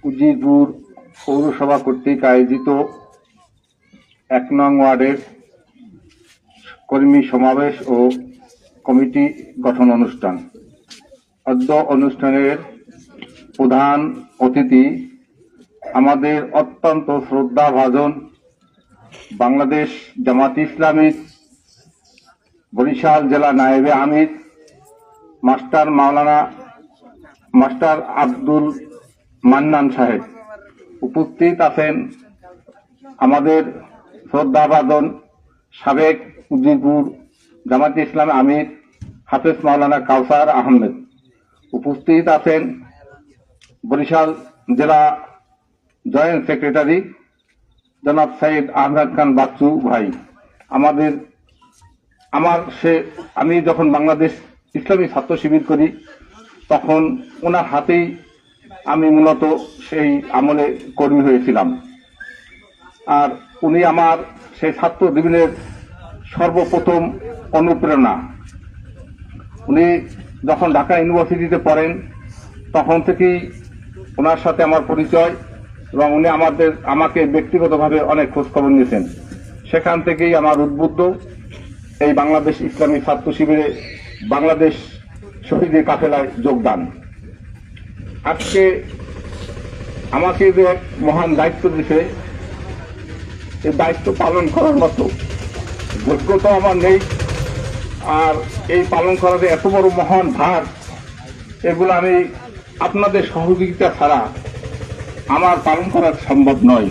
উজিরপুর পৌরসভা কর্তৃক আয়োজিত ১ নং ওয়ার্ডের কর্মী সমাবেশ ও কমিটি গঠন অনুষ্ঠান। অদ্য অনুষ্ঠানের প্রধান অতিথি আমাদের অত্যন্ত শ্রদ্ধাভাজন বাংলাদেশ জামাত ইসলামী বরিশাল জেলা নায়েবে আমির মাস্টার আব্দুল মান্নান সাহেব। উপস্থিত আছেন আমাদের শ্রদ্ধাভাজন সাবেক উজিরপুর জামাত ইসলামী আমির হাফেজ মাওলানা কাউসার আহমেদ। উপস্থিত আছেন বরিশাল জেলা জয়েন্ট সেক্রেটারি জনাব সৈয়দ আহমেদ খান বাচ্চু ভাই। আমি যখন বাংলাদেশ ইসলামী ছাত্র শিবির করি তখন ওনার হাতেই আমি মূলত সেই আমলে কর্মী হয়েছিলাম। আর উনি আমার সেই ছাত্র জীবনের সর্বপ্রথম অনুপ্রেরণা। উনি যখন ঢাকা ইউনিভার্সিটিতে পড়েন তখন থেকেই ওনার সাথে আমার পরিচয় এবং উনি আমাকে ব্যক্তিগতভাবে অনেক খোঁজখবর নিয়েছেন। সেখান থেকেই আমার উদ্বুদ্ধ এই বাংলাদেশ ইসলামী ছাত্র শিবিরে বাংলাদেশ শহীদের কাফেলায় যোগদান। আজকে আমাকে যে এক মহান দায়িত্ব দিয়েছে, এই দায়িত্ব পালন করার মতো যোগ্যতা আমার নেই। আর এই পালন করার এত বড় মহান ভার, এগুলো আমি আপনাদের সহযোগিতা ছাড়া আমার পালন করা সম্ভব নয়।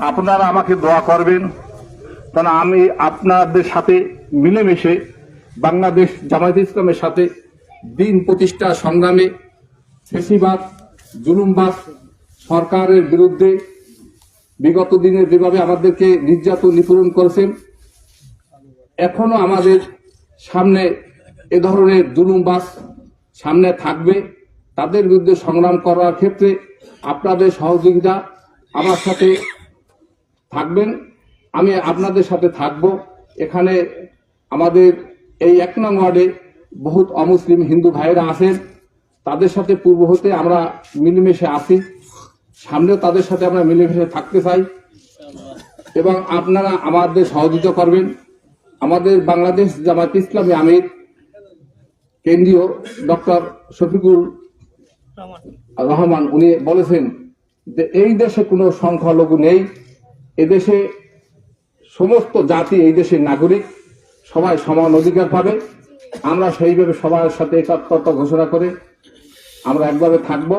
আপনারা আমাকে দোয়া করবেন, কারণ আমি আপনাদের সাথে মিলেমিশে বাংলাদেশ জামায়াত ইসলামের সাথে দিন প্রতিষ্ঠা সংগ্রামে ফ্যাসিবাদ জুলুমবাজ সরকারের বিরুদ্ধে বিগত দিনে যেভাবে আমাদেরকে নির্যাতন নিপীড়ন করেছেন, এখনো আমাদের সামনে এ ধরনের জুলুমবাজ সামনে থাকবে। তাদের বিরুদ্ধে সংগ্রাম করার ক্ষেত্রে আপনাদের সহযোগিতা আমার সাথে থাকবেন, আমি আপনাদের সাথে থাকব। এখানে আমাদের এই ১ নং ওয়ার্ডে বহুত অমুসলিম হিন্দু ভাইয়েরা আছেন, তাদের সাথে পূর্ব হতে আমরা মিলেমিশে আছি, সামনেও তাদের সাথে আমরা মিলেমিশে থাকতে চাই এবং আপনারা আমাদের সহযোগিতা করবেন। আমাদের বাংলাদেশ জামায়াত ইসলামী আমির কেন্দ্রীয় ডক্টর শফিকুল রহমান উনি বলেছেন যে এই দেশে কোনো সংখ্যালঘু নেই, এদেশে সমস্ত জাতি এই দেশের নাগরিক, সবাই সমান অধিকার পাবে। আমরা সেইভাবে সবার সাথে একাত্মতা ঘোষণা করে আমরা একভাবে থাকবো।